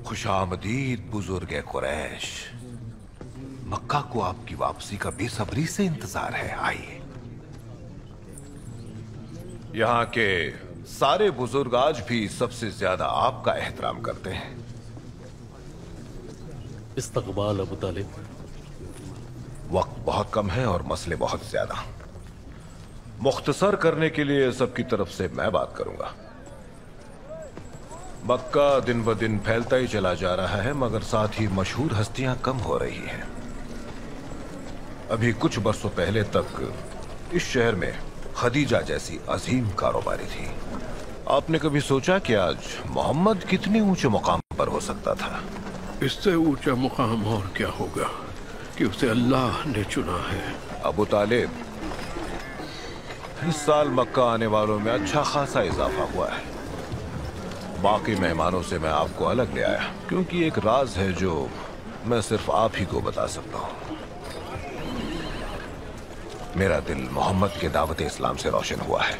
खुशामदीद बुजुर्ग कुरैश। मक्का को आपकी वापसी का बेसब्री से इंतजार है। आइए। यहाँ के सारे बुजुर्ग आज भी सबसे ज्यादा आपका एहतराम करते हैं। इस्तकबाल अबू तालिब। वक्त बहुत कम है और मसले बहुत ज्यादा। मुख्तसर करने के लिए सबकी तरफ से मैं बात करूंगा। मक्का दिन ब दिन फैलता ही चला जा रहा है, मगर साथ ही मशहूर हस्तियां कम हो रही हैं। अभी कुछ बरसों पहले तक इस शहर में खदीजा जैसी अजीम कारोबारी थी। आपने कभी सोचा कि आज मोहम्मद कितनी ऊंचे मुकाम पर हो सकता था? इससे ऊंचा मुकाम और क्या होगा कि उसे अल्लाह ने चुना है। अबू तालिब, इस साल मक्का आने वालों में अच्छा खासा इजाफा हुआ है। बाकी मेहमानों से मैं आपको अलग ले आया क्योंकि एक राज है जो मैं सिर्फ आप ही को बता सकता हूँ। मेरा दिल मोहम्मद के दावत इस्लाम से रोशन हुआ है।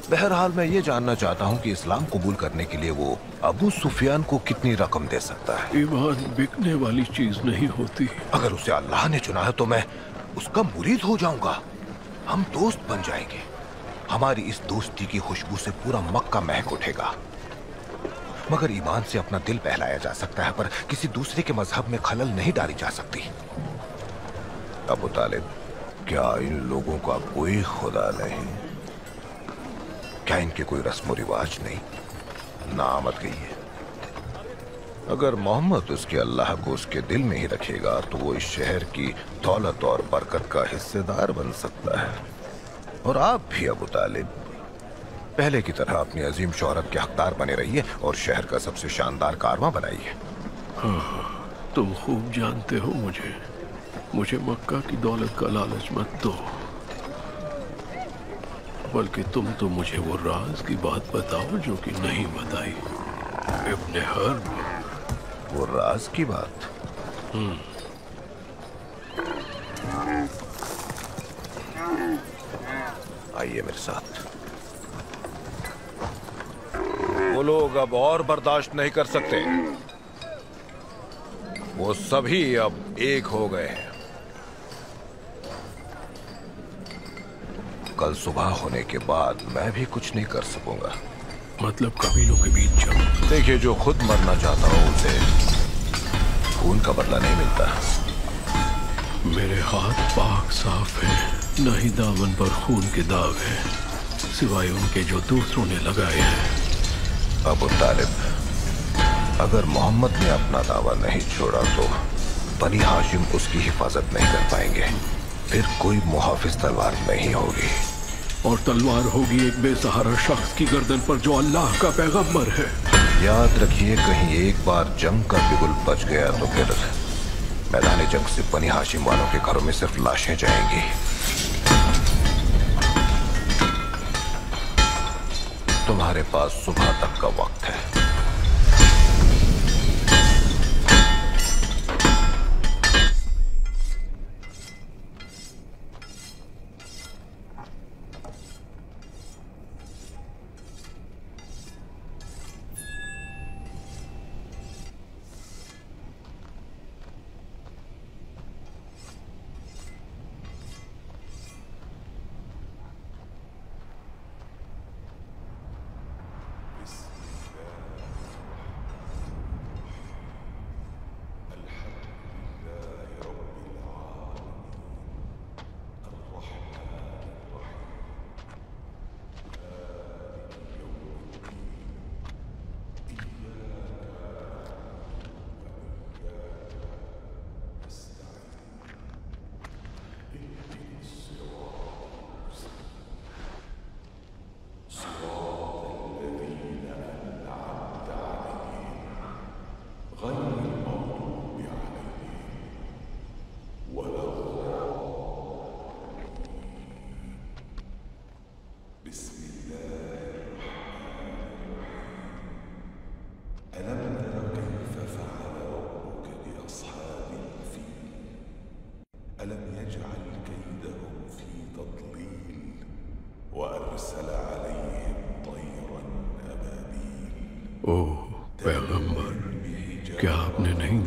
बहरहाल मैं ये जानना चाहता हूँ कि इस्लाम कबूल करने के लिए वो अबू सुफियान को कितनी रकम दे सकता है? ईमान बिकने वाली चीज नहीं होती। अगर उसे अल्लाह ने चुना है तो मैं उसका मुरीद हो जाऊंगा। हम दोस्त बन जाएंगे। हमारी इस दोस्ती की खुशबू से पूरा मक्का महक उठेगा। मगर ईमान से अपना दिल बहलाया जा सकता है, पर किसी दूसरे के मजहब में खलल नहीं डाली जा सकती। अबू तालिब, क्या इन लोगों का कोई खुदा नहीं? क्या इनके कोई रस्म रिवाज नहीं? नामत गई है। अगर मोहम्मद उसके अल्लाह को उसके दिल में ही रखेगा तो वो इस शहर की दौलत और बरकत का हिस्सेदार बन सकता है। और आप भी अबू तालिब पहले की तरह अपनी अजीम शोहरत के हकदार बने रहिए और शहर का सबसे शानदार कारवां बनाइए। हाँ, तुम खूब जानते हो मुझे मक्का की दौलत का लालच मत दो, बल्कि तुम तो मुझे वो राज की बात बताओ जो कि नहीं बताई। इब्ने हर्ब। वो राज की बात? आइए मेरे साथ। वो लोग अब और बर्दाश्त नहीं कर सकते। वो सभी अब एक हो गए हैं। कल सुबह होने के बाद मैं भी कुछ नहीं कर सकूंगा। मतलब कबीलों के बीच जंग? देखिए, जो खुद मरना चाहता हो उसे खून का बदला नहीं मिलता। मेरे हाथ पाक साफ है, न ही दामन पर खून के दाग है, सिवाय उनके जो दूसरों ने लगाए हैं। अबू तालिब, अगर मोहम्मद ने अपना दावा नहीं छोड़ा तो बनी हाशिम उसकी हिफाजत नहीं कर पाएंगे। फिर कोई मुहाफिज तलवार नहीं होगी। और तलवार होगी एक बेसहारा शख्स की गर्दन पर जो अल्लाह का पैगंबर है। याद रखिए, कहीं एक बार जंग का बिगुल बच गया तो फिर मैदान जंग से बनी हाशिम वालों के घरों में सिर्फ लाशें जाएंगी। तुम्हारे पास सुबह तक का वक्त है।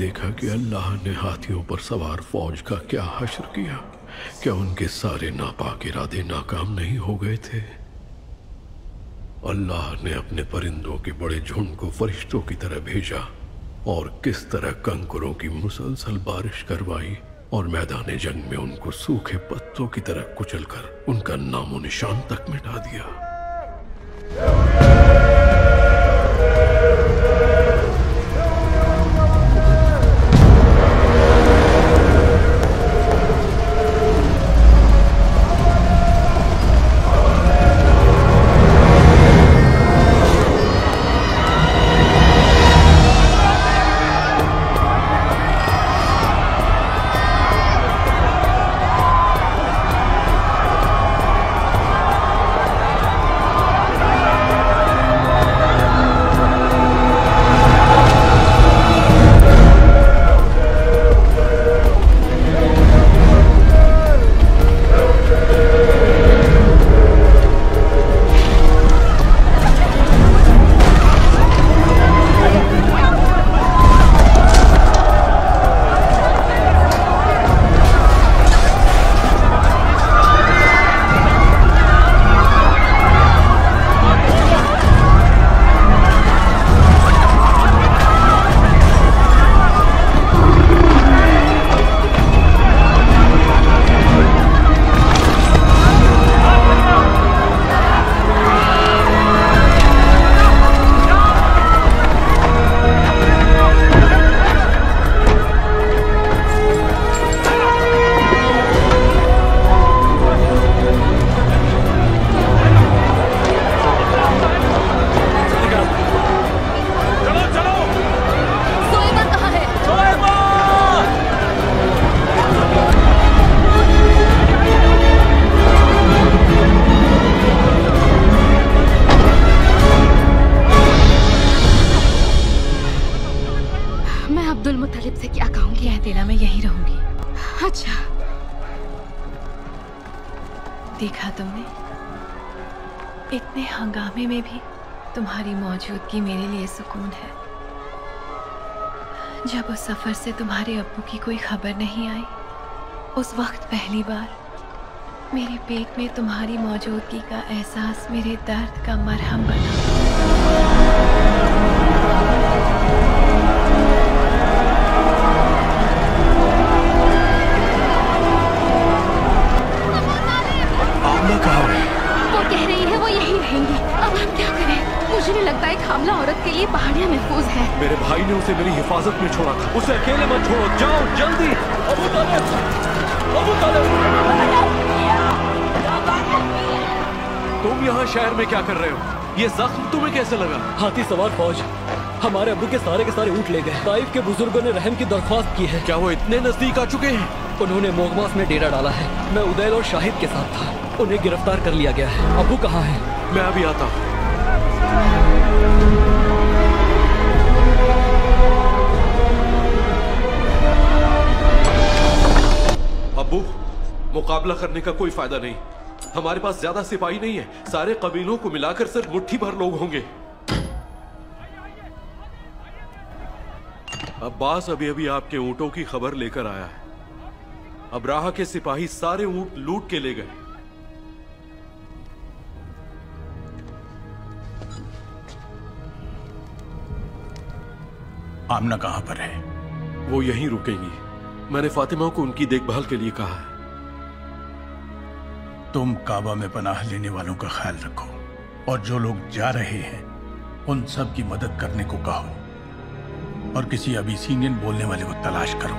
देखा कि अल्लाह ने हाथियों पर सवार फौज का क्या हश्र किया। क्या उनके सारे नापाक इरादे नाकाम नहीं हो गए थे? अल्लाह ने अपने परिंदों के बड़े झुंड को फरिश्तों की तरह भेजा और किस तरह कंकरों की मुसलसल बारिश करवाई और मैदान जंग में उनको सूखे पत्तों की तरह कुचलकर उनका नामो निशान तक मिटा दिया। मुत्तलिब से क्या कहूंगी? कह देना मैं यहीं रहूंगी। अच्छा, देखा तुमने, इतने हंगामे में भी तुम्हारी मौजूदगी मेरे लिए सुकून है। जब उस सफर से तुम्हारे अब्बू की कोई खबर नहीं आई, उस वक्त पहली बार मेरे पेट में तुम्हारी मौजूदगी का एहसास मेरे दर्द का मरहम बना। वो कह रही है वो यहीं रहेंगी। अब हम क्या करें? मुझे नहीं लगता एक हामला औरत के लिए पहाड़ियाँ महफूज है। मेरे भाई ने उसे मेरी हिफाजत में छोड़ा था, उसे अकेले मत छोड़ो, जाओ जल्दी। अबू तालिब, अबू तालिब, तुम यहाँ शहर में क्या कर रहे हो? ये जख्म तुम्हें कैसे लगा? हाथी सवार फौज हमारे अब्बू के सारे ऊँट ले गए। ताइफ के बुजुर्गों ने रहम की दरख्वास्त की है। क्या वो इतने नजदीक आ चुके हैं? उन्होंने मोगमास में डेरा डाला है। मैं उदैल और शाहिद के साथ था, उन्हें गिरफ्तार कर लिया गया है। अब्बू कहाँ हैं? मैं अभी आता हूँ। अब्बू, मुकाबला करने का कोई फायदा नहीं। हमारे पास ज्यादा सिपाही नहीं है। सारे कबीलों को मिलाकर सिर्फ मुट्ठी भर लोग होंगे। अब्बास अभी अभी आपके ऊँटों की खबर लेकर आया है। अब्राहा के सिपाही सारे ऊँट लूट के ले गए। आमना कहाँ पर है? वो यहीं रुकेंगी। मैंने फातिमा को उनकी देखभाल के लिए कहा है। तुम काबा में पनाह लेने वालों का ख्याल रखो और जो लोग जा रहे हैं उन सब की मदद करने को कहो और किसी अबिसीनियन बोलने वाले को तलाश करो।